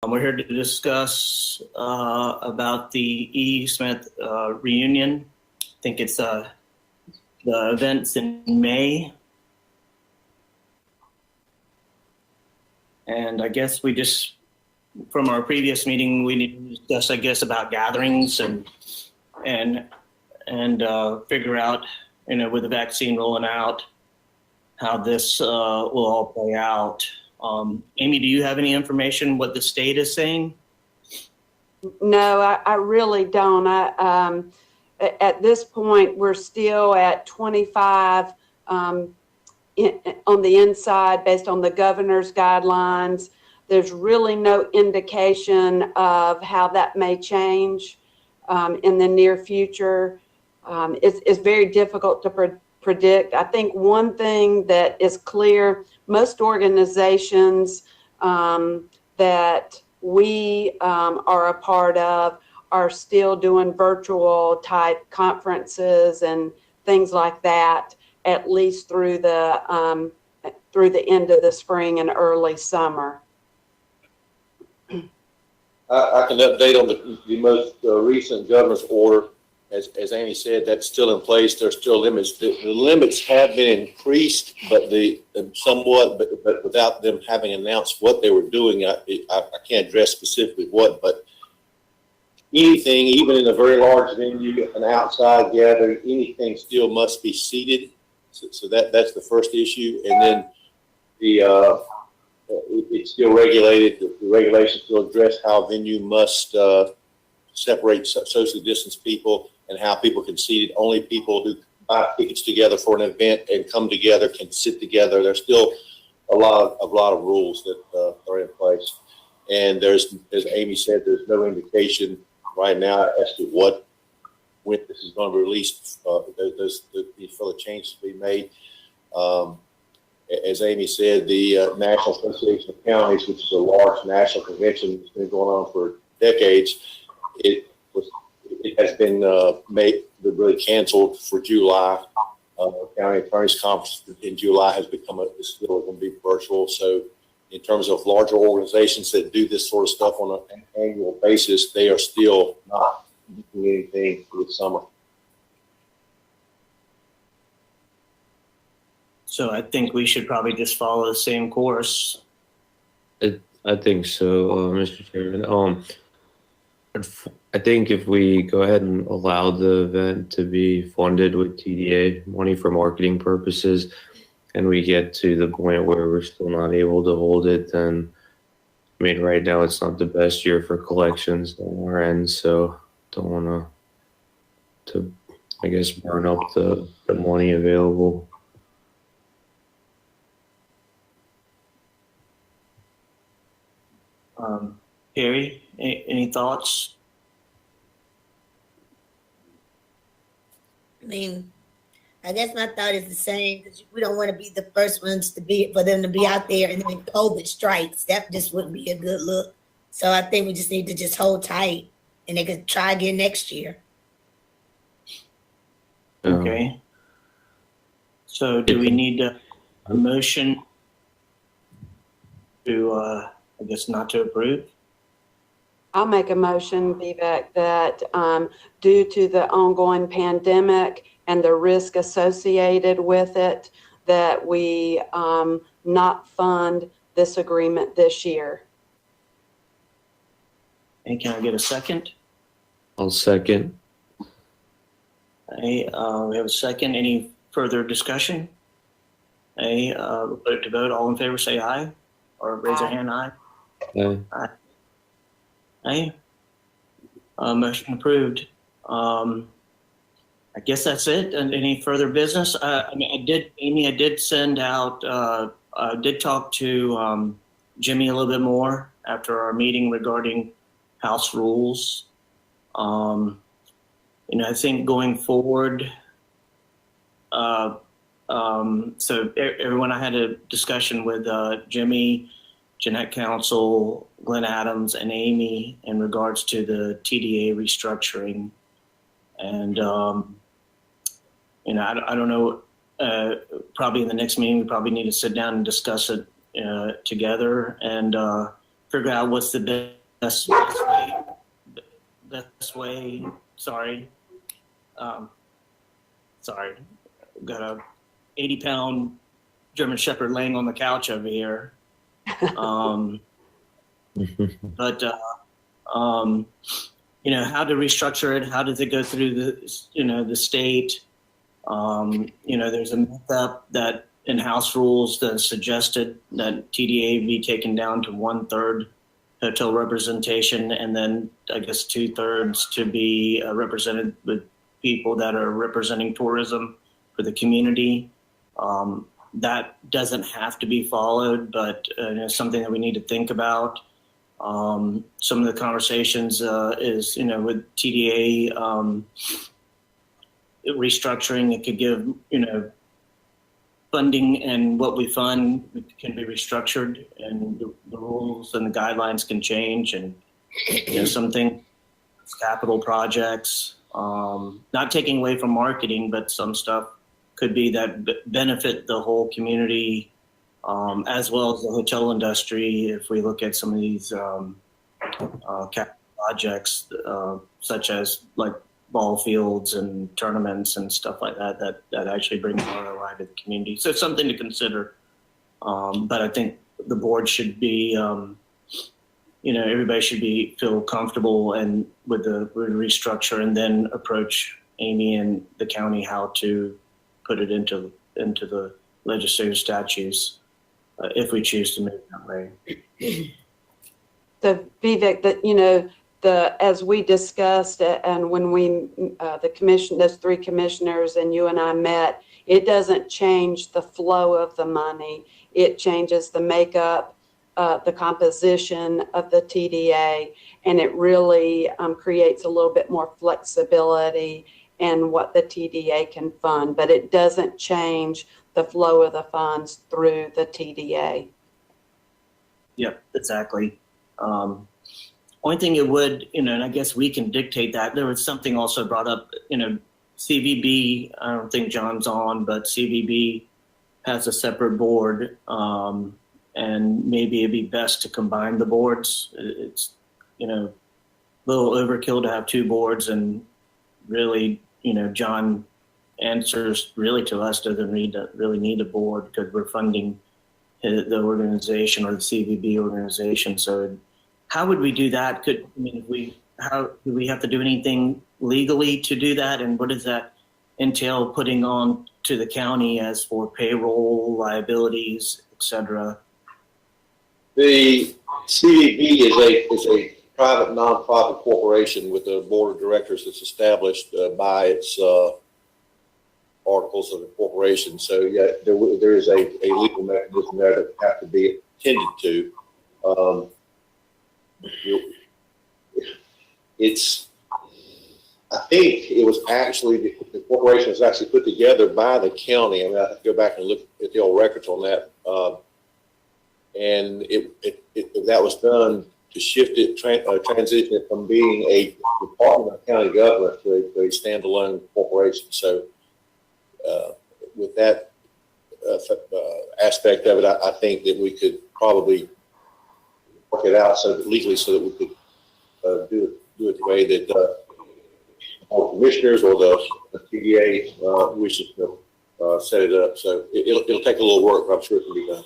We're here to discuss about the E. Smith reunion. I think it's the events in May. And I guess we just, from our previous meeting, we need to discuss, I guess, about gatherings and figure out, with the vaccine rolling out, how this will all play out. Amy, do you have any information what the state is saying? No, I really don't. At this point, we're still at 25 on the inside based on the governor's guidelines. There's really no indication of how that may change in the near future. It's very difficult to predict. I think one thing that is clear, most organizations that we are a part of are still doing virtual type conferences and things like that, at least through the end of the spring and early summer. I can update on the most recent governor's order. As Amy said, that's still in place. There's still limits. The limits have been increased, but somewhat, but without them having announced what they were doing. I can't address specifically what, but anything, even in a very large venue, an outside gathering, anything still must be seated. So that's the first issue, and then it's still regulated. The regulations still address how a venue must separate socially distanced people and how people can seat it. Only people who buy tickets together for an event and come together can sit together. There's still a lot of rules that are in place. And there's, as Amy said, there's no indication right now as to when this is going to be released. There's further changes to be made. As Amy said, the National Association of Counties, which is a large national convention that's been going on for decades, it has been really canceled for July. County Attorney's Conference in July has become still going to be virtual. So in terms of larger organizations that do this sort of stuff on an annual basis, they are still not doing anything for the summer. So I think we should probably just follow the same course. I think so, Mr. Chairman. I think if we go ahead and allow the event to be funded with TDA money for marketing purposes, and we get to the point where we're still not able to hold it, then, I mean, right now it's not the best year for collections on our end, so don't want to, I guess, burn up the money available. Harry, any thoughts? I mean, I guess my thought is the same, because we don't want to be the first ones for them to be out there and then COVID strikes. That just wouldn't be a good look. So I think we just need to just hold tight and they could try again next year. Okay. So do we need a motion to, I guess, not to approve? I'll make a motion, Vivek, that due to the ongoing pandemic and the risk associated with it, that we not fund this agreement this year. And can I get a second? I'll second. Hey, we have a second. Any further discussion? Hey, we'll put it to vote. All in favor, say aye, or raise your hand. Aye. Aye. Aye. Motion approved. I guess that's it. And any further business? Amy, I did send out, I did talk to Jimmy a little bit more after our meeting regarding house rules. I think going forward, so everyone, I had a discussion with Jimmy, Jeanette Council, Glenn Adams, and Amy in regards to the TDA restructuring. And, I don't know, probably in the next meeting, we probably need to sit down and discuss it together and figure out what's the best way. Sorry. Sorry. Got a 80-pound German Shepherd laying on the couch over here. But you know, how to restructure it? How does it go through the state? You know, there's a method that in-house rules that suggested that TDA be taken down to 1/3 hotel representation, and then I guess 2/3 to be represented with people that are representing tourism for the community. That doesn't have to be followed, but it's something that we need to think about. Some of the conversations is, you know, with TDA restructuring, it could give, you know, funding, and what we fund can be restructured, and the rules and the guidelines can change, and you know, something capital projects, not taking away from marketing, but some stuff could be that benefit the whole community, as well as the hotel industry. If we look at some of these capital projects, such as like ball fields and tournaments and stuff like that, that actually brings ROI to the community. So it's something to consider. But I think the board should be, you know, everybody should feel comfortable and with the restructure, and then approach Amy and the county how to put it into the legislative statutes, if we choose to move that way. So Vivek, that, you know, as we discussed, and when we, those three commissioners and you and I met, it doesn't change the flow of the money. It changes the makeup, the composition of the TDA, and it really creates a little bit more flexibility in what the TDA can fund, but it doesn't change the flow of the funds through the TDA. Yep, exactly. Only thing it would, you know, and I guess we can dictate that. There was something also brought up, you know, CVB, I don't think John's on, but CVB has a separate board, and maybe it'd be best to combine the boards. It's, you know, a little overkill to have two boards, and really, you know, John answers really to us, doesn't really need a board, because we're funding the organization or the CVB organization. So how would we do that? Do we have to do anything legally to do that? And what does that entail putting on to the county as for payroll, liabilities, et cetera? The CVB is a private nonprofit corporation with a board of directors that's established by its articles of incorporation. So yeah, there is a legal mechanism there that have to be attended to. I think it was actually, the corporation was actually put together by the county. I mean, I have to go back and look at the old records on that. And that was done to shift it, transition it from being a department of county government to a standalone corporation. So with that aspect of it, I think that we could probably work it out legally so that we could do it the way that our commissioners or the TDA wishes to set it up. So it'll take a little work, but I'm sure it can be done.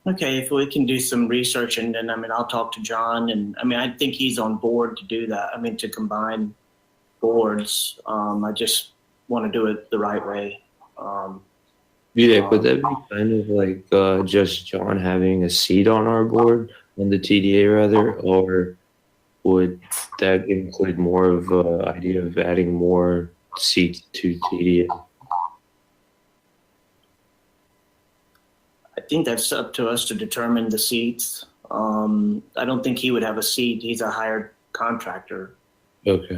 Okay, if we can do some research, and then, I mean, I'll talk to John, and I mean, I think he's on board to do that. I mean, to combine boards. I just want to do it the right way. Yeah, would that be kind of like just John having a seat on our board, on the TDA rather, or would that include more of an idea of adding more seats to TDA? I think that's up to us to determine the seats. I don't think he would have a seat. He's a hired contractor. Okay.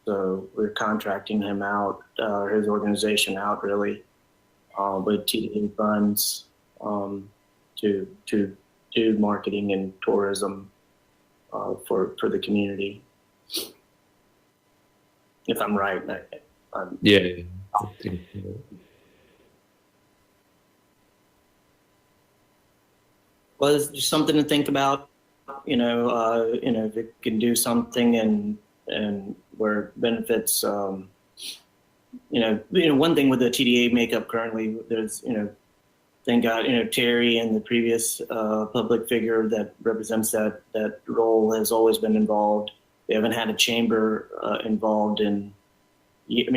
So we're contracting him out, his organization out, really, with TDA funds to do marketing and tourism for the community. If I'm right. Yeah. I think, Well, it's just something to think about. If it can do something and where it benefits. One thing with the TDA makeup currently, there's thank God, Terry and the previous public figure that represents that role has always been involved. We haven't had a chamber involved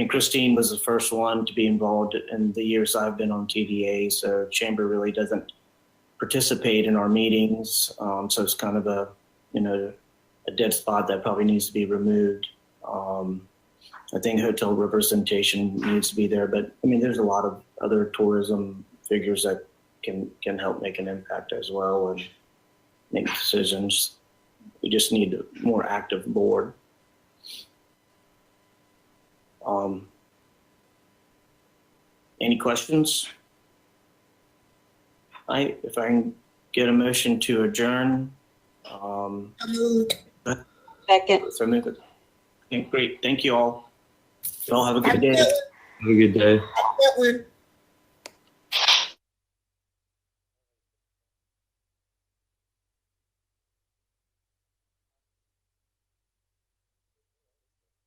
Christine was the first one to be involved in the years I've been on TDA, so chamber really doesn't participate in our meetings. So it's kind of a dead spot that probably needs to be removed. I think hotel representation needs to be there, but there's a lot of other tourism figures that can help make an impact as well and make decisions. We just need a more active board. Any questions? If I can get a motion to adjourn. Second. So move it. Okay, great. Thank you all. You all have a good day. Have a good day. Have a good one.